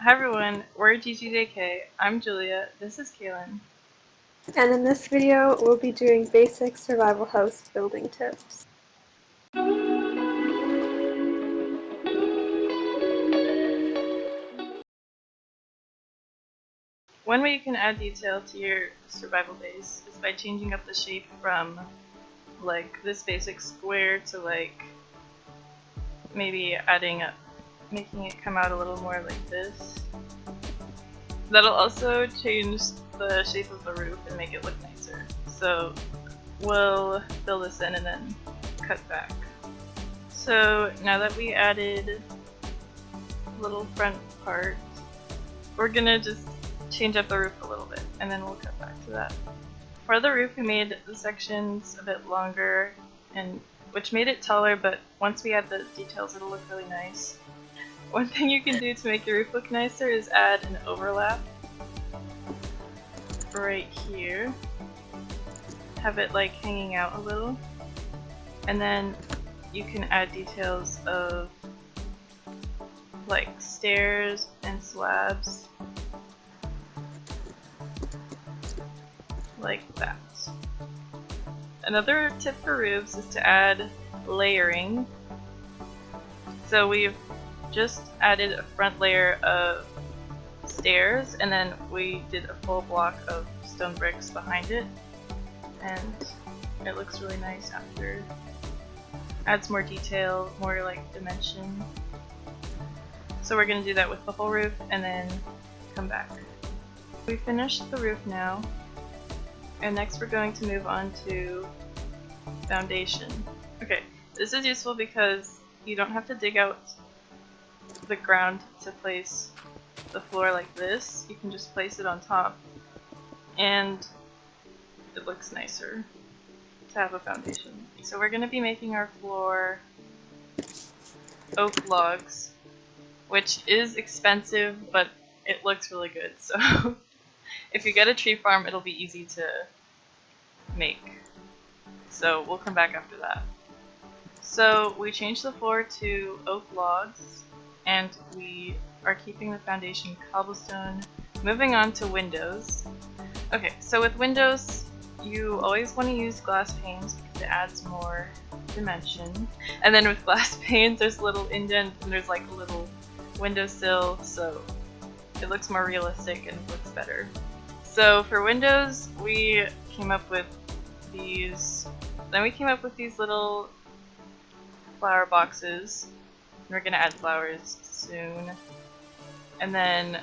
Hi everyone, we're GGJK. I'm Julia. This is Kaylin. And in this video, we'll be doing basic survival house building tips. One way you can add detail to your survival base is by changing up the shape from like this basic square to like maybe making it come out a little more like this. That'll also change the shape of the roof and make it look nicer. So we'll fill this in and then cut back. So now that we added a little front part, we're gonna just change up the roof a little bit and then we'll cut back to that. For the roof we made the sections a bit longer, and which made it taller, but once we add the details it'll look really nice. One thing you can do to make your roof look nicer is add an overlap right here. Have it like hanging out a little, and then you can add details of like stairs and slabs like that. Another tip for roofs is to add layering. So we've just added a front layer of stairs and then we did a full block of stone bricks behind it, and it looks really nice after. Adds more detail, more like dimension. So we're going to do that with the whole roof and then come back. We finished the roof now, and next we're going to move on to foundation. Okay, this is useful because you don't have to dig out the ground to place the floor like this. You can just place it on top and it looks nicer to have a foundation. So we're going to be making our floor oak logs, which is expensive, but it looks really good. So if you get a tree farm, it'll be easy to make. So we'll come back after that. So we changed the floor to oak logs, and we are keeping the foundation cobblestone. Moving on to windows. Okay, so with windows, you always want to use glass panes because it adds more dimension. And then with glass panes, there's a little indent and there's like a little windowsill, so it looks more realistic and looks better. So for windows, we came up with these. Then we came up with these little flower boxes. We're gonna add flowers soon. And then,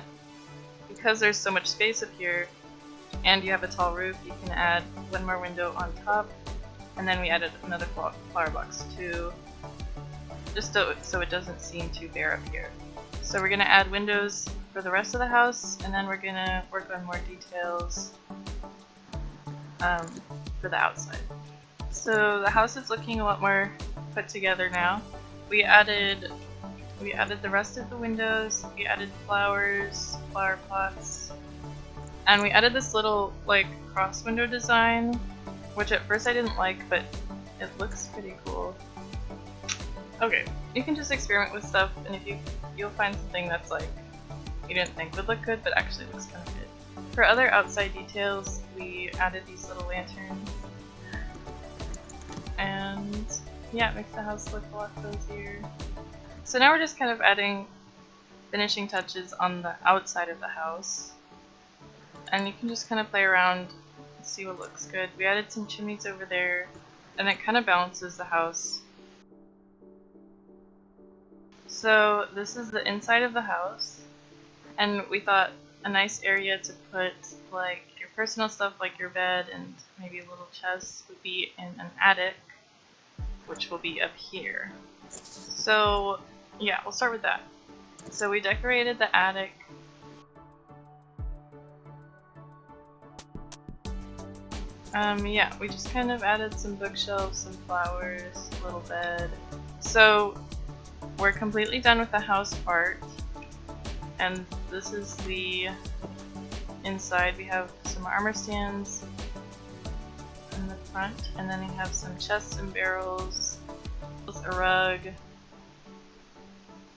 because there's so much space up here, and you have a tall roof, you can add one more window on top. And then we added another flower box too, just so it doesn't seem too bare up here. So we're gonna add windows for the rest of the house, and then we're gonna work on more details for the outside. So the house is looking a lot more put together now. We added the rest of the windows, we added flowers, flower pots, and we added this little like cross window design, which at first I didn't like, but it looks pretty cool. Okay, you can just experiment with stuff, and if you'll find something that's like you didn't think would look good but actually looks kind of good. For other outside details, we added these little lanterns, and yeah, it makes the house look a lot cozier. So now we're just kind of adding finishing touches on the outside of the house, and you can just kind of play around and see what looks good. We added some chimneys over there, and it kind of balances the house. So this is the inside of the house, and we thought a nice area to put like your personal stuff like your bed and maybe a little chest would be in an attic, which will be up here. So yeah, we'll start with that. So we decorated the attic. Yeah, we just kind of added some bookshelves, some flowers, a little bed. So we're completely done with the house part, and this is the inside. We have some armor stands in the front, and then we have some chests and barrels, a rug,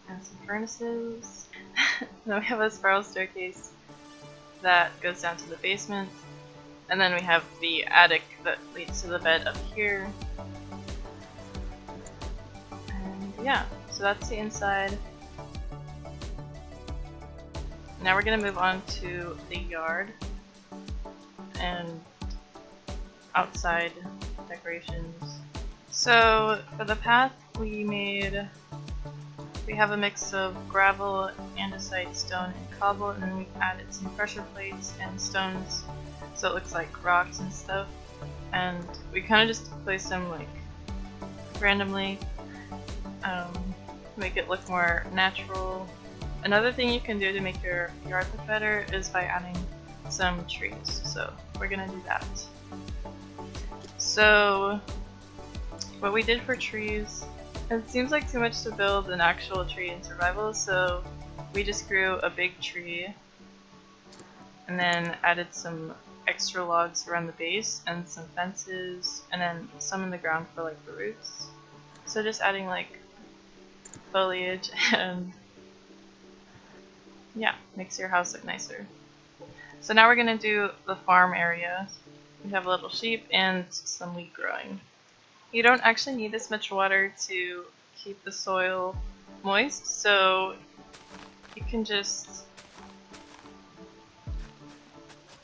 and some furnaces. Then we have a spiral staircase that goes down to the basement. And then we have the attic that leads to the bed up here. And yeah, so that's the inside. Now we're gonna move on to the yard and outside decorations. So for the path we have a mix of gravel, andesite, stone, and cobble, and then we've added some pressure plates and stones so it looks like rocks and stuff. And we kind of just place them like randomly, make it look more natural. Another thing you can do to make your yard look better is by adding some trees. So we're gonna do that. So what we did for trees, it seems like too much to build an actual tree in survival, so we just grew a big tree and then added some extra logs around the base and some fences and then some in the ground for like the roots. So just adding like foliage and yeah, makes your house look nicer. So now we're gonna do the farm area. We have a little sheep and some wheat growing. You don't actually need this much water to keep the soil moist, so you can just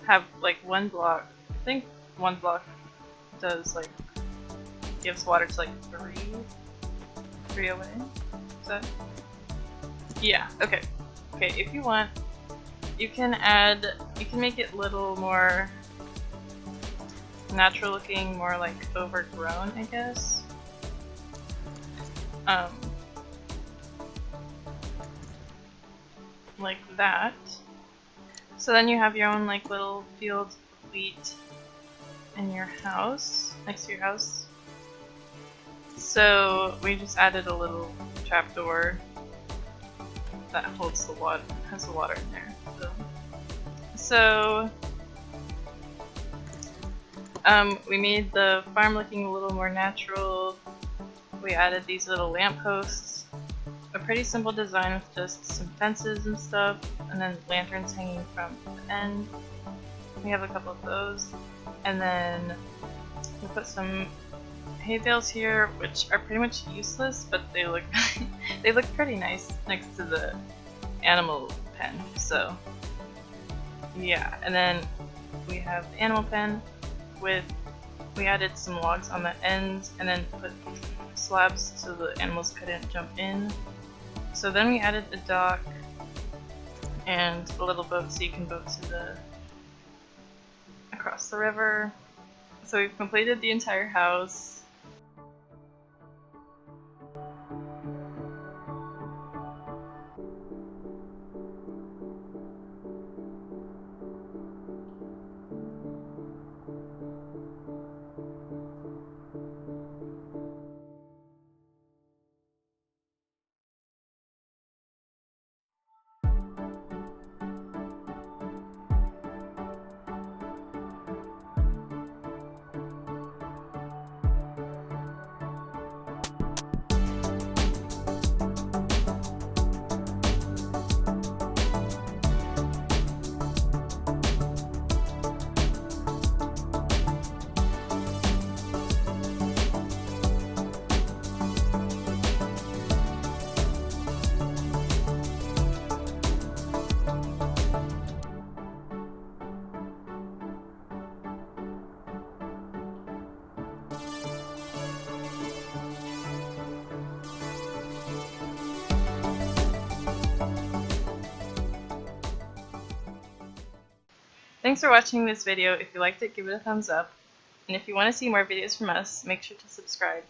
have like one block. I think one block does like gives water to like three away. Is that? Yeah. Okay. Okay. If you want, you can make it a little more natural looking, more like overgrown, I guess. Like that. So then you have your own like little field of wheat in your house, next to your house. So we just added a little trapdoor that holds the water, has the water in there. So we made the farm looking a little more natural. We added these little lampposts. A pretty simple design with just some fences and stuff, and then lanterns hanging from the end. We have a couple of those. And then we put some hay bales here, which are pretty much useless, but they look they look pretty nice next to the animal pen. So yeah, and then we have the animal pen we added some logs on the ends and then put slabs so the animals couldn't jump in. So then we added a dock and a little boat so you can boat to across the river. So we've completed the entire house. Thanks for watching this video. If you liked it, give it a thumbs up. And if you want to see more videos from us, make sure to subscribe.